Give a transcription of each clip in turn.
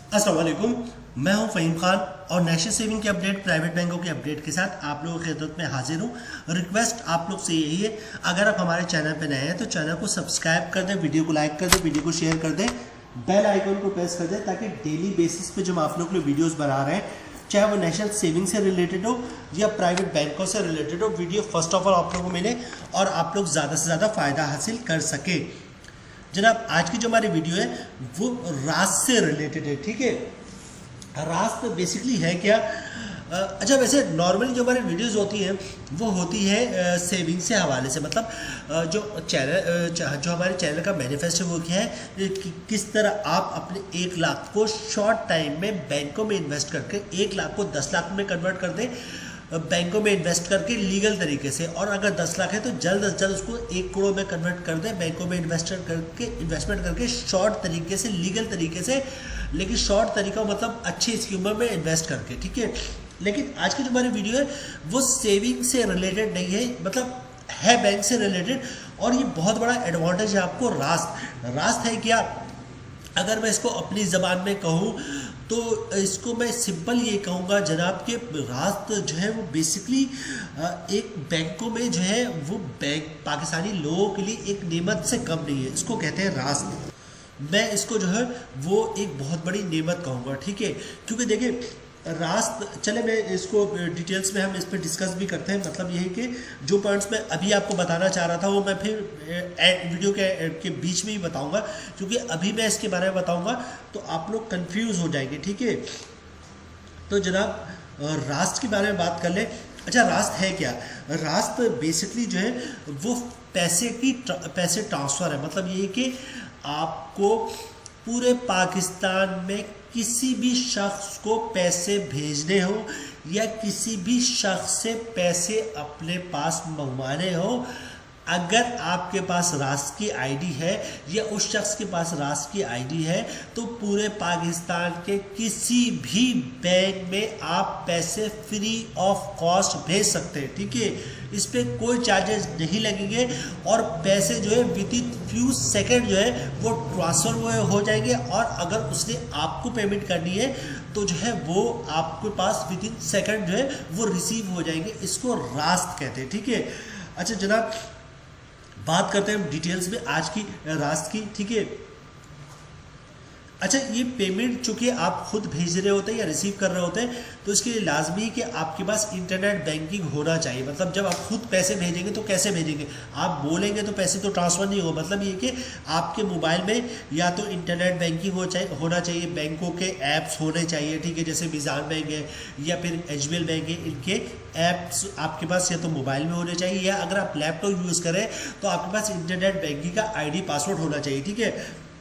अस्सलाम वालेकुम। मैं हूं फ़हीम खान और नेशनल सेविंग के अपडेट, प्राइवेट बैंकों के अपडेट के साथ आप लोगों की खिदमत में हाजिर हूं। रिक्वेस्ट आप लोग से यही है, अगर आप हमारे चैनल पर नए हैं तो चैनल को सब्सक्राइब कर दें, वीडियो को लाइक कर दें, वीडियो को शेयर कर दें, बेल आइकन को प्रेस कर दें ताकि डेली बेसिस पे जो हम आप लोग के लिए वीडियोस बना रहे हैं, चाहे वो नेशनल सेविंग से रिलेटेड हो या प्राइवेट बैंकों से रिलेटेड हो, वीडियो फर्स्ट ऑफ ऑल आप लोगों को मिले और आप लोग ज़्यादा से ज़्यादा फ़ायदा हासिल कर सके। जनाब, आज की जो हमारी वीडियो है वो रास्त से रिलेटेड है। ठीक है, रास्त बेसिकली है क्या? अच्छा, वैसे नॉर्मली जो हमारी वीडियोस होती हैं वो होती है सेविंग से हवाले से, मतलब जो हमारे चैनल का मैनिफेस्टो वो क्या है कि किस तरह आप अपने 1 लाख को शॉर्ट टाइम में बैंकों में इन्वेस्ट करके 1 लाख को 10 लाख में कन्वर्ट कर दें, बैंकों में इन्वेस्ट करके लीगल तरीके से, और अगर 10 लाख है तो जल्द से जल्द उसको 1 करोड़ में कन्वर्ट कर दें बैंकों में इन्वेस्टमेंट करके शॉर्ट तरीके से, लीगल तरीके से। लेकिन शॉर्ट तरीका मतलब अच्छी स्कीमों में इन्वेस्ट करके। ठीक है, लेकिन आज की जो हमारी वीडियो है वो सेविंग से रिलेटेड नहीं है, मतलब है बैंक से रिलेटेड, और ये बहुत बड़ा एडवांटेज है आपको। रास्त है क्या? अगर मैं इसको अपनी ज़बान में कहूँ तो इसको मैं सिंपल ये कहूँगा जनाब कि रास्त जो है वो बेसिकली एक बैंकों में जो है वो बैंक पाकिस्तानी लोगों के लिए एक नेमत से कम नहीं है, इसको कहते हैं रास्त। मैं इसको जो है वो एक बहुत बड़ी नेमत कहूँगा। ठीक है, क्योंकि देखिए रास्त, चले मैं इसको डिटेल्स में हम इस पर डिस्कस भी करते हैं। मतलब ये है कि जो पॉइंट्स मैं अभी आपको बताना चाह रहा था वो मैं फिर वीडियो के बीच में ही बताऊंगा, क्योंकि अभी मैं इसके बारे में बताऊंगा तो आप लोग कंफ्यूज हो जाएंगे। ठीक है, तो जनाब रास्त के बारे में बात कर ले। अच्छा, रास्त है क्या? रास्त बेसिकली जो है वो पैसे ट्रांसफ़र है। मतलब ये कि आपको पूरे पाकिस्तान में किसी भी शख्स को पैसे भेजने हो या किसी भी शख्स से पैसे अपने पास मंगवाने हो, अगर आपके पास रास्त की आईडी है या उस शख्स के पास रास्त की आईडी है तो पूरे पाकिस्तान के किसी भी बैंक में आप पैसे फ्री ऑफ कॉस्ट भेज सकते हैं। ठीक है, इस पर कोई चार्जेस नहीं लगेंगे और पैसे जो है विद इन फ्यू सेकेंड जो है वो ट्रांसफ़र हो जाएंगे, और अगर उसने आपको पेमेंट करनी है तो जो है वो आपके पास विद इन सेकेंड जो है वो रिसीव हो जाएंगे। इसको रास्त कहते हैं। ठीक है, अच्छा जनाब, बात करते हैं हम डिटेल्स में आज की रास्त की। ठीक है, अच्छा, ये पेमेंट चूँकि आप खुद भेज रहे होते हैं या रिसीव कर रहे होते हैं तो इसके लिए लाजमी है कि आपके पास इंटरनेट बैंकिंग होना चाहिए। मतलब जब आप खुद पैसे भेजेंगे तो कैसे भेजेंगे? आप बोलेंगे तो पैसे तो ट्रांसफ़र नहीं होगा। मतलब ये कि आपके मोबाइल में या तो इंटरनेट बैंकिंग होना चाहिए, बैंकों के ऐप्स होने चाहिए। ठीक है, जैसे मीज़ान बैंक है या फिर एचबीएल बैंक है, इनके ऐप्स आपके पास या तो मोबाइल में होने चाहिए, या अगर आप लैपटॉप यूज़ करें तो आपके पास इंटरनेट बैंकिंग का आईडी पासवर्ड होना चाहिए। ठीक है,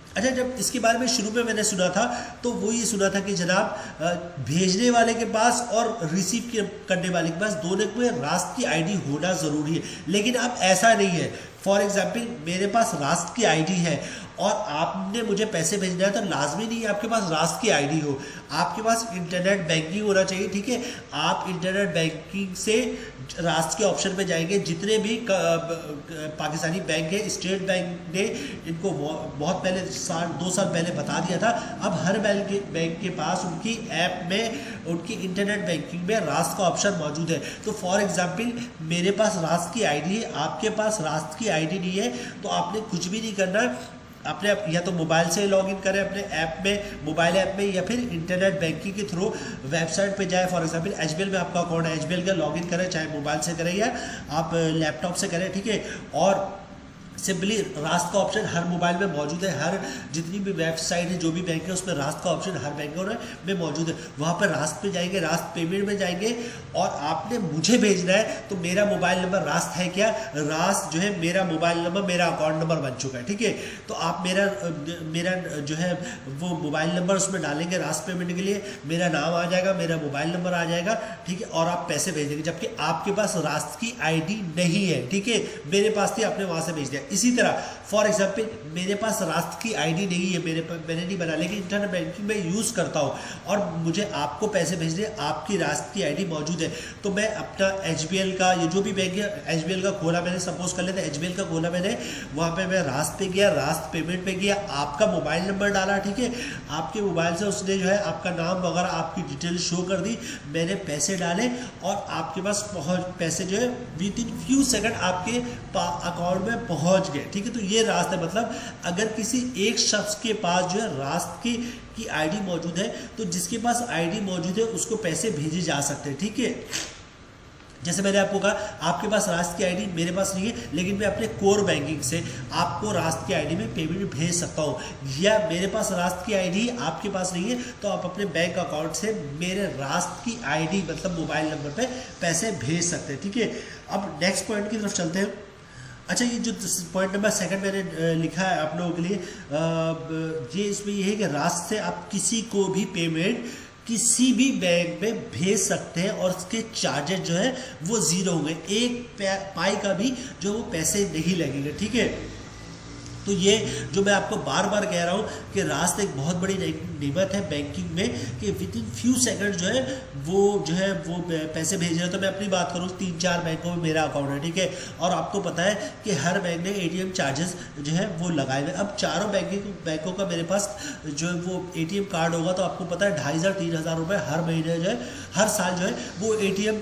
अच्छा, जब इसके बारे में शुरू में मैंने सुना था तो वो ये सुना था कि जनाब भेजने वाले के पास और रिसीव करने वाले के पास दोनों में रास्त की आईडी होना ज़रूरी है। लेकिन अब ऐसा नहीं है। फॉर एग्जाम्पल, मेरे पास रास्त की आईडी है और आपने मुझे पैसे भेजना है तो लाजमी नहीं है आपके पास रास्त की आईडी हो, आपके पास इंटरनेट बैंकिंग होना चाहिए। ठीक है, आप इंटरनेट बैंकिंग से रास्त के ऑप्शन पे जाएंगे। जितने भी पाकिस्तानी बैंक है, स्टेट बैंक ने इनको बहुत पहले 2 साल पहले बता दिया था। अब हर बैंक के पास उनकी ऐप में, उनकी इंटरनेट बैंकिंग में रास्त का ऑप्शन मौजूद है। तो फॉर एग्जांपल, मेरे पास रास्त की आईडी है, आपके पास रास्त की आईडी नहीं है, तो आपने कुछ भी नहीं करना। अपने या तो मोबाइल से लॉगिन करें अपने ऐप में, मोबाइल ऐप में, या फिर इंटरनेट बैंकिंग के थ्रू वेबसाइट पे जाए। फॉर एग्जांपल, एचबीएल में आपका अकाउंट है, एचबीएल का लॉगिन करें, चाहे मोबाइल से करें या आप लैपटॉप से करें। ठीक है, और सिंपली रास्त का ऑप्शन हर मोबाइल में मौजूद है। हर जितनी भी वेबसाइट है, जो भी बैंक है, उसमें रास्त का ऑप्शन हर बैंकों में मौजूद है। वहाँ पर रास्त पे जाएंगे, रास्त पेमेंट में जाएंगे और आपने मुझे भेजना है तो मेरा मोबाइल नंबर रास्त है क्या? रास्त जो है मेरा मोबाइल नंबर, मेरा अकाउंट नंबर बन चुका है। ठीक है, तो आप मेरा जो है वो मोबाइल नंबर उसमें डालेंगे रास्त पेमेंट के लिए, मेरा नाम आ जाएगा, मेरा मोबाइल नंबर आ जाएगा। ठीक है, और आप पैसे भेज देंगे, जबकि आपके पास रास्त की आईडी नहीं है। ठीक है, मेरे पास थी, आपने वहाँ से भेज दिया। इसी तरह फॉर एग्जाम्पल मेरे पास राष्ट्र की आईडी नहीं है, मैंने नहीं बना, लेकिन इंटरनेट बैंकिंग में यूज़ करता हूँ और मुझे आपको पैसे भेजने, आपकी राष्ट्र की आईडी मौजूद है, तो मैं अपना एचबीएल का, ये जो भी बैंक है एचबीएल का खोला मैंने, सपोज कर लेते हैं एचबीएल का खोला मैंने, वहाँ पे मैं राष्ट्र पे गया, राष्ट्र पेमेंट पे गया, आपका मोबाइल नंबर डाला, ठीक है, आपके मोबाइल से उसने जो है आपका नाम वगैरह आपकी डिटेल शो कर दी, मैंने पैसे डाले और आपके पास पैसे जो है विद इन फ्यू सेकंड आपके अकाउंट में पहुंच गए, ठीक है। तो ये रास्ता है, मतलब अगर किसी एक शख्स के पास जो है रास्ते की आईडी मौजूद है, तो जिसके पास आईडी मौजूद है उसको पैसे भेजे जा सकते हैं, ठीक है। जैसे मैंने आपको कहा आपके पास राष्ट्र की आईडी मेरे पास नहीं है, लेकिन मैं अपने कोर बैंकिंग से आपको राष्ट्र की आईडी में पेमेंट भेज सकता हूँ, या मेरे पास राष्ट्र की आईडी आपके पास नहीं है तो आप अपने बैंक अकाउंट से मेरे राष्ट्र की आईडी मतलब मोबाइल नंबर पे पैसे भेज सकते हैं, ठीक है। अब नेक्स्ट पॉइंट की तरफ चलते हैं। अच्छा, ये जो पॉइंट नंबर 2 मैंने लिखा है आप लोगों के लिए, ये इसमें ये है कि राष्ट्र से आप किसी को भी पेमेंट किसी भी बैंक में भेज सकते हैं और उसके चार्जेस जो है वो जीरो होंगे, एक पाई का भी जो वो पैसे नहीं लगेंगे, ठीक है। तो ये जो मैं आपको बार बार कह रहा हूँ कि रास्ते एक बहुत बड़ी नेमत है बैंकिंग में कि विद इन फ्यू सेकंड जो है वो पैसे भेज रहे हैं। तो मैं अपनी बात करूँ 3-4 बैंकों में मेरा अकाउंट है, ठीक है, और आपको पता है कि हर बैंक ने एटीएम चार्जेस जो है वो लगाए हुए। अब चारों बैंकों का मेरे पास जो है वो एटीएम कार्ड होगा, तो आपको पता है 2500-3000 रुपये हर महीने जो है हर साल जो है वो एटीएम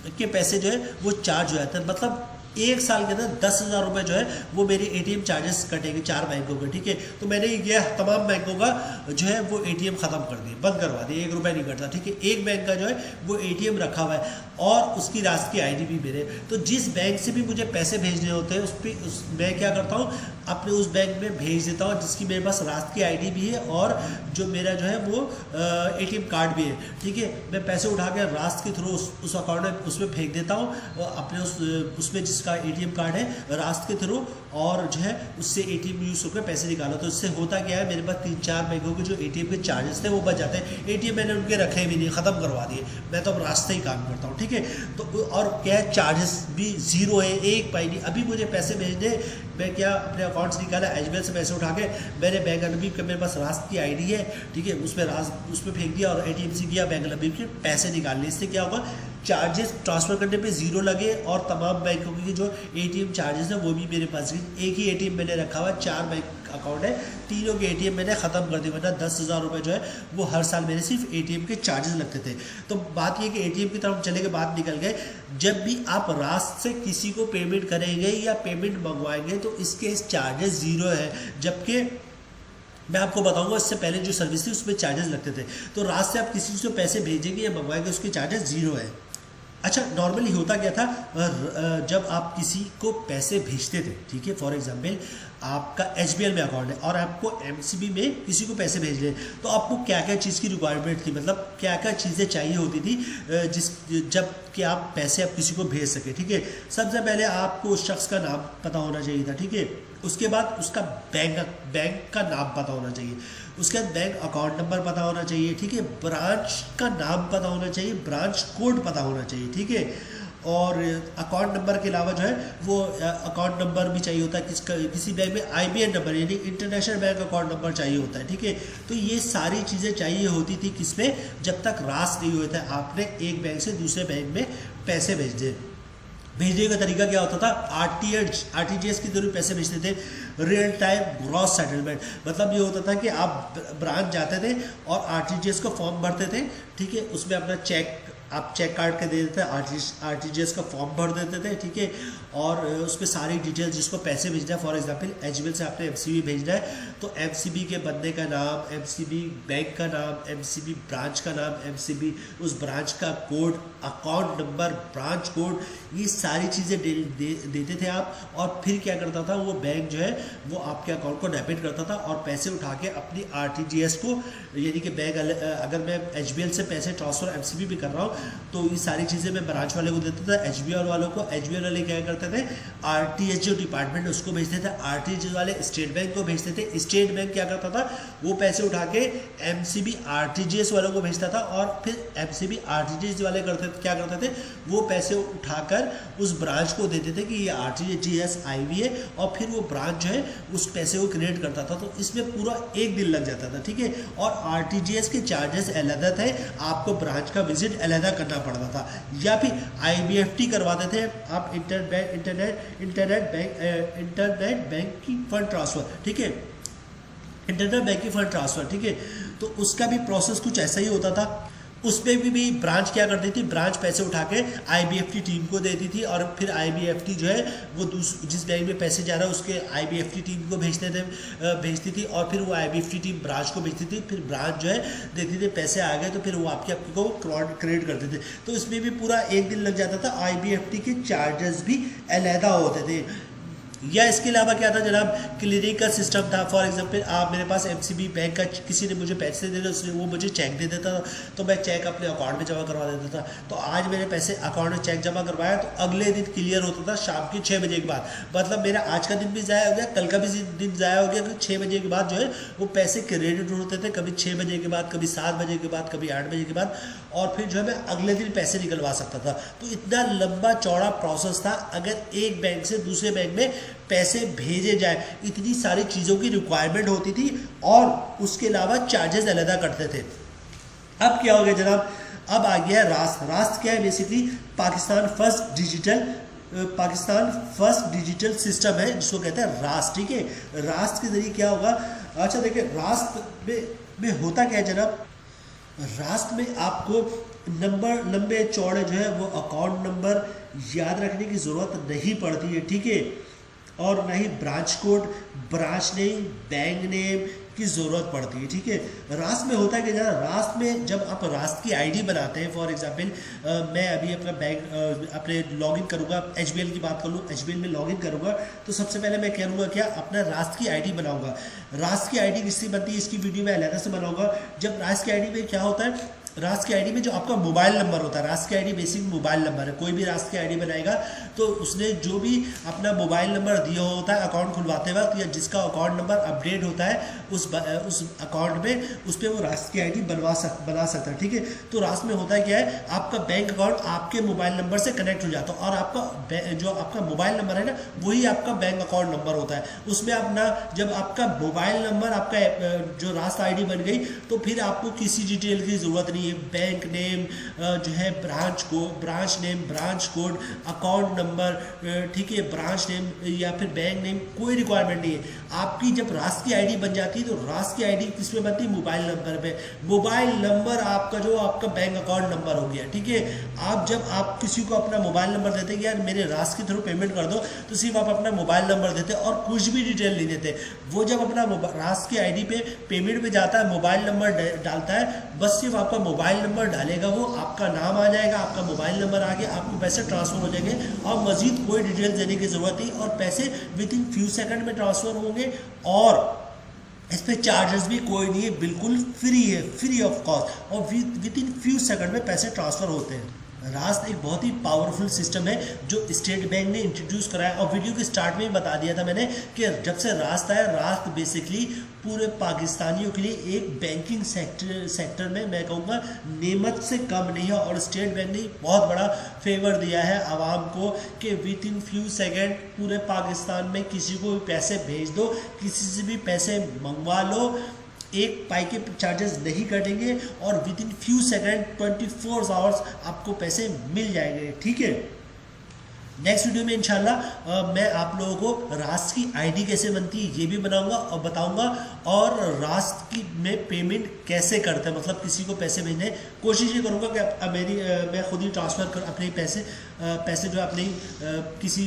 के पैसे जो है वो चार्ज हो जाते हैं, मतलब एक साल के अंदर 10,000 रुपये जो है वो मेरे एटीएम चार्जेस कटेंगे 4 बैंकों के, ठीक है। तो मैंने ये तमाम बैंकों का जो है वो एटीएम ख़त्म कर दिए, बंद करवा दिए, 1 रुपये नहीं कटता, ठीक है। एक बैंक का जो है वो एटीएम रखा हुआ है और उसकी राष्ट्र की आईडी भी मेरे, तो जिस बैंक से भी मुझे पैसे भेजने होते हैं मैं क्या करता हूँ अपने उस बैंक में भेज देता हूँ जिसकी मेरे पास राष्ट्र की आईडी भी है और जो मेरा जो है वो एटीएम कार्ड भी है, ठीक है। मैं पैसे उठा के राष्ट्र के थ्रू उस अकाउंट में उसमें फेंक देता हूँ अपने उसमें जिसका एटीएम कार्ड है राष्ट्र के थ्रू, और जो है उससे एटीएम यूज होकर पैसे निकालो। तो इससे होता क्या है, मेरे पास 3-4 बैंकों के जो एटीएम के चार्जेस थे वो बच जाते हैं। एटीएम मैंने उनके रखे भी नहीं, ख़त्म करवा दिए, मैं तो अब रास्ते ही काम करता हूँ, ठीक है। तो और क्या चार्जेस भी जीरो है, एक पाई नहीं। अभी मुझे पैसे भेजने, मैं क्या अपने अकाउंट से निकाला, एचबीएल से पैसे उठा के मैंने बैंक लबीब के मेरे पास राष्ट्र की आईडी है, ठीक है, उसमें फेंक दिया और एटीएम से किया बैंक लबीब के पैसे निकाल लिए। इससे क्या होगा, चार्जेस ट्रांसफ़र करने पे जीरो लगे और तमाम बैंकों की जो एटीएम चार्जेस है वो भी मेरे पास। एक ही एटीएम मैंने रखा हुआ, 4 बैंक अकाउंट है, तीनों के एटीएम मैंने ख़त्म कर दिए, वरना 10,000 रुपये जो है वो हर साल मेरे सिर्फ एटीएम के चार्जेस लगते थे। तो बात ये कि एटीएम की तरफ चले के बाद निकल गए, जब भी आप रास्ते से किसी को पेमेंट करेंगे या पेमेंट मंगवाएंगे तो इसके चार्जेस ज़ीरो है, जबकि मैं आपको बताऊंगा इससे पहले जो सर्विस थी उसमें चार्जेस लगते थे। तो रास्ते से आप किसी को पैसे भेजेंगे या मंगवाएंगे उसके चार्जेस ज़ीरो है। अच्छा, नॉर्मली होता क्या था, जब आप किसी को पैसे भेजते थे, ठीक है, फॉर एग्जांपल आपका एचबीएल में अकाउंट है और आपको एमसीबी में किसी को पैसे भेजने, तो आपको क्या क्या चीज़ की रिक्वायरमेंट थी, मतलब क्या क्या चीज़ें चाहिए होती थी जब कि आप पैसे आप किसी को भेज सके, ठीक है। सबसे पहले आपको उस शख्स का नाम पता होना चाहिए था, ठीक है। उसके बाद उसका बैंक का नाम पता होना चाहिए, उसके बाद बैंक अकाउंट नंबर पता होना चाहिए, ठीक है। ब्रांच का नाम पता होना चाहिए, ब्रांच कोड पता होना चाहिए, ठीक है। और अकाउंट नंबर के अलावा जो है वो अकाउंट नंबर भी चाहिए होता है, किसी बैंक में आईबीएन नंबर यानी इंटरनेशनल बैंक अकाउंट नंबर चाहिए होता है, ठीक है। तो ये सारी चीज़ें चाहिए होती थी किसमें, जब तक रास्ते नहीं हुए थे आपने एक बैंक से दूसरे बैंक में पैसे भेजने का तरीका क्या होता था, आरटीजीएस के जरिए पैसे भेजते थे, रियल टाइम ग्रॉस सेटलमेंट, मतलब ये होता था कि आप ब्रांच जाते थे और आरटीजीएस का फॉर्म भरते थे, ठीक है। उसमें अपना आप चेक काट के दे देते थे, आरटीजीएस का फॉर्म भर देते थे, ठीक है। और उसमें सारी डिटेल्स जिसको पैसे भेजना है, फॉर एग्जांपल एचबीएल से आपने एमसीबी भेजना है तो एमसीबी के बंदे का नाम, एमसीबी बैंक का नाम, एमसीबी ब्रांच का नाम, एमसीबी उस ब्रांच का code, account number, branch code, ये सारी चीज़ें देते थे आप। और फिर क्या करता था वो बैंक जो है वो आपके अकाउंट को डेबिट करता था और पैसे उठा के अपनी आरटीजीएस को, यानी कि बैंक अगर मैं एचबीएल से पैसे ट्रांसफ़र एमसीबी भी कर रहा हूँ तो ये सारी चीज़ें मैं ब्रांच वाले को देता था, एचबीएल वालों को। एचबीएल वाले क्या करते करते थे, आरटीजीएस जो डिपार्टमेंट है उसको भेजते थे, आरटीजीएस वाले स्टेट बैंक को भेजते थे, स्टेट बैंक क्या करता था वो पैसे उठा के एमसीबी आरटीजीएस वालों को भेजता था, और फिर एमसीबी आरटीजीएस वाले क्या करते थे वो पैसे उठाकर उस ब्रांच को देते थे कि ये आरटीजीएस आई हुई है, और फिर वो ब्रांच जो है उस पैसे को क्रिएट करता था। तो इसमें पूरा एक दिन लग जाता था, ठीक है। और आरटीजीएस के चार्जेस अलग थे, आपको ब्रांच का विजिट अलग करना पड़ता था, या फिर आईबीएफटी करवाते थे आप, इंटरनेट बैंकिंग फंड ट्रांसफर, ठीक है, इंटरनेट बैंकिंग फंड ट्रांसफर, ठीक है। तो उसका भी प्रोसेस कुछ ऐसा ही होता था। उसमें भी ब्रांच क्या करती थी, ब्रांच पैसे उठा के आईबीएफटी टीम को देती थी, और फिर आईबीएफटी जो है वो जिस बैंक में पैसे जा रहा है उसके आईबीएफटी टीम को भेजती थी, और फिर वो आईबीएफटी टीम ब्रांच को भेजती थी, फिर ब्रांच जो है देखती थी पैसे आ गए तो फिर वो आपको क्रेडिट करते थे। तो इसमें भी पूरा एक दिन लग जाता था। आईबीएफटी के चार्जेस भी अलहदा होते थे। या इसके अलावा क्या था जनाब, क्लियरिंग का सिस्टम था। फॉर एग्जांपल आप मेरे पास एमसीबी बैंक का किसी ने मुझे पैसे दे दिए, वो मुझे चेक दे देता था, तो मैं चेक अपने अकाउंट में जमा करवा देता था। तो आज मेरे पैसे अकाउंट में चेक जमा करवाया तो अगले दिन क्लियर होता था शाम के 6 बजे के बाद। मतलब मेरा आज का दिन भी ज़ाया हो गया, कल का भी दिन ज़ाया हो गया, क्योंकि 6 बजे के बाद जो है वो पैसे क्रेडिट होते थे, कभी 6 बजे के बाद, कभी 7 बजे के बाद, कभी 8 बजे के बाद, और फिर जो है मैं अगले दिन पैसे निकलवा सकता था। तो इतना लंबा चौड़ा प्रोसेस था। अगर एक बैंक से दूसरे बैंक में पैसे भेजे जाए, इतनी सारी चीज़ों की रिक्वायरमेंट होती थी, और उसके अलावा चार्जेस अलग करते थे। अब क्या हो गया जनाब, अब आ गया है रास्त। रास्त क्या है, basically Pakistan first digital system है जिसको कहते हैं रास्त, ठीक है। रास्त के जरिए क्या होगा, अच्छा देखिए रास्त में होता क्या है जनाब, रास्त में आपको नंबर लंबे चौड़े जो है वो अकाउंट नंबर याद रखने की ज़रूरत नहीं पड़ती है, ठीक है, और ना ही branch code, branch name, bank name की ज़रूरत पड़ती है, ठीक है। रास्त में होता है कि जरा रास्त में जब आप रास्त की आईडी बनाते हैं, फॉर एग्जांपल मैं अभी अपना बैंक अपने लॉगिन करूँगा, एचबीएल की बात कर लूँ, एचबीएल में लॉगिन करूँगा तो सबसे पहले मैं करूँगा क्या, अपना रास्त की आईडी बनाऊँगा। रास्त की आईडी किससे बनती है, इसकी वीडियो मैं अलग से बनाऊँगा। जब रास्त की आईडी में क्या होता है, रास्त की आईडी में जो आपका मोबाइल नंबर होता है, रास्त की आईडी बेसिक मोबाइल नंबर है। कोई भी रास्त की आईडी बनाएगा तो उसने जो भी अपना मोबाइल नंबर दिया होता है अकाउंट खुलवाते वक्त, या जिसका अकाउंट नंबर अपडेट होता है उस अकाउंट में, उस पर वो रास्त की आईडी बना सकता है, ठीक है। तो रास्त में होता है क्या है, आपका बैंक अकाउंट आपके मोबाइल नंबर से कनेक्ट हो जाता है, और आपका जो आपका मोबाइल नंबर है ना वही आपका बैंक अकाउंट नंबर होता है। उसमें अपना जब आपका मोबाइल नंबर आपका जो रास्त आईडी बन गई तो फिर आपको किसी डिटेल की ज़रूरत नहीं, बैंक नेम जो है, branch name, branch code, account number, ठीक है, ब्रांच नेम या फिर बैंक नेम, कोई रिक्वायरमेंट नहीं है। आपकी जब रास्त की आईडी बन जाती है तो रास्त की आईडी किस पे बनती है, मोबाइल नंबर पे। मोबाइल नंबर आपका जो आपका बैंक अकाउंट नंबर हो गया, ठीक है। जब आप किसी को अपना मोबाइल नंबर देते हैं कि यार मेरे रास्त के थ्रू पेमेंट कर दो, तो सिर्फ आप अपना मोबाइल नंबर देते और कुछ भी डिटेल नहीं देते। वो जब अपना रास्त की आईडी पे पेमेंट पे जाता है, मोबाइल नंबर डालता है, बस सिर्फ आपका मोबाइल नंबर डालेगा, वो आपका नाम आ जाएगा, आपका मोबाइल नंबर आ गया, आपको पैसे ट्रांसफर हो जाएंगे, और मजीद कोई डिटेल देने की ज़रूरत नहीं, और पैसे विद इन फ्यू सेकंड में ट्रांसफ़र होंगे, और इस पर चार्जेस भी कोई नहीं है, बिल्कुल फ्री है, फ्री ऑफ कॉस्ट, और विद इन फ्यू सेकंड में पैसे ट्रांसफ़र होते हैं। रास्त एक बहुत ही पावरफुल सिस्टम है जो स्टेट बैंक ने इंट्रोड्यूस कराया, और वीडियो के स्टार्ट में ही बता दिया था मैंने कि जब से रास्त आया, रास्त बेसिकली पूरे पाकिस्तानियों के लिए एक बैंकिंग सेक्टर में मैं कहूँगा नेमत से कम नहीं है, और स्टेट बैंक ने बहुत बड़ा फेवर दिया है आवाम को कि विद इन फ्यू सेकेंड पूरे पाकिस्तान में किसी को भी पैसे भेज दो, किसी से भी पैसे मंगवा लो, एक पाई के चार्जेस नहीं कटेंगे, और with in few second 24 hours आपको पैसे मिल जाएंगे, ठीक है। नेक्स्ट वीडियो में इंशाल्लाह मैं आप लोगों को रास्त की आईडी कैसे बनती है ये भी बनाऊंगा और बताऊंगा, और रास्त की में पेमेंट कैसे करते हैं, मतलब किसी को पैसे भेजने कोशिश ये करूंगा कि मैं खुद ही ट्रांसफ़र कर अपने पैसे जो अपनी किसी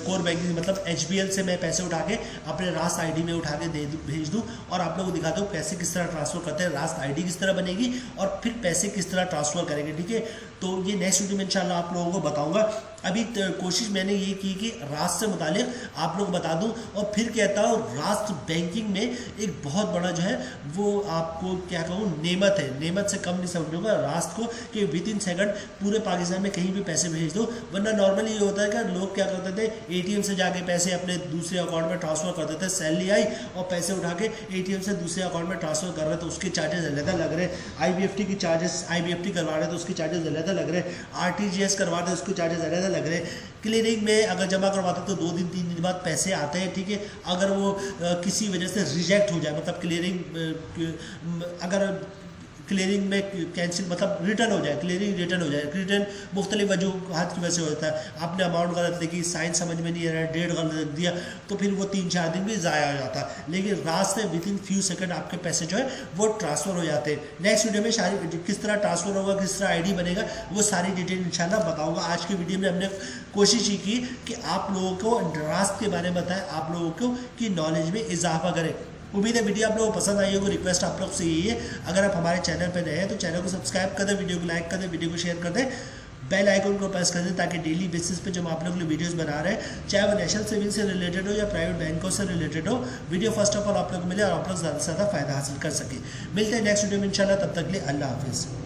कोर बैंकिंग मतलब एचबीएल से मैं पैसे उठा के अपने रास्त आईडी में उठा के भेज दूँ, और आप लोगों को दिखा दूँ पैसे किस तरह ट्रांसफ़र करते हैं, रास्त आईडी किस तरह बनेगी, और फिर पैसे किस तरह ट्रांसफ़र करेंगे, ठीक है। तो ये नेक्स्ट वीडियो में इंशाल्लाह आप लोगों को बताऊँगा। अभी कोशिश मैंने ये की कि रास्त से मुतालिक आप लोग बता दूं, और फिर कहता हूँ रास्त बैंकिंग में एक बहुत बड़ा जो है वो आपको क्या कहूँ नेमत है, नेमत से कम नहीं समझूंगा रास्त को कि विद इन सेकंड पूरे पाकिस्तान में कहीं भी पैसे भेज दो। वरना नॉर्मली ये होता है कि लोग क्या करते थे, एटीएम से जाके पैसे अपने दूसरे अकाउंट में ट्रांसफर कर देते, सैलरी आई और पैसे उठा के एटीएम से दूसरे अकाउंट में ट्रांसफर कर रहे, तो उसके चार्जेस अलग लग रहे, आईबीएफटी की चार्जेस, आईबीएफटी करवा रहे तो उसके चार्जेस अलग लग रहे, आरटीजीएस करवा रहे तो उसके चार्जेस अलग लग रहे, क्लियरिंग में अगर जमा करवाते तो 2 दिन 3 दिन बाद पैसे आते हैं, ठीक है। अगर वो किसी वजह से रिजेक्ट हो जाए, मतलब क्लियरिंग अगर क्लियरिंग में कैंसिल मतलब रिटर्न हो जाए, क्लियरिंग रिटर्न हो जाए, रिटर्न मुख्तलिफ वजूहत की वजह से होता है, आपने अमाउंट गलत लिखी, साइन समझ में नहीं आ रहा है, डेट गलत रख दिया, तो फिर वो 3-4 दिन भी ज़ाया हो जाता है। लेकिन रात से विद इन फ्यू सेकंड आपके पैसे जो है वो ट्रांसफ़र हो जाते हैं। नेक्स्ट वीडियो में सारी किस तरह ट्रांसफ़र होगा, किस तरह आईडी बनेगा, वो सारी डिटेल इंशाल्लाह बताऊँगा। आज की वीडियो में हमने कोशिश ही की कि आप लोगों को रास्त के बारे में बताएं, आप लोगों को की नॉलेज में इजाफा करें। उम्मीद है वीडियो आप लोगों को पसंद आई होगी। रिक्वेस्ट आप लोग से यही है, अगर आप हमारे चैनल पर नए हैं तो चैनल को सब्सक्राइब कर दें, वीडियो को लाइक कर दें, वीडियो को शेयर कर दें, बेल आइकन को प्रेस कर दें ताकि डेली बेसिस पे जो हम आप लोग के लिए वीडियोस बना रहे हैं, चाहे वो नेशनल सेविंग से रिलेटेड हो या प्राइवेट बैंकों से रिलेटेड हो, वीडियो फर्स्ट ऑफ ऑल आप लोग को मिले और आप लोग ज़्यादा से ज़्यादा फायदा हासिल कर सके। मिलते हैं नेक्स्ट वीडियो में इंशाल्लाह, तब तक के लिए अल्लाह हाफिज़।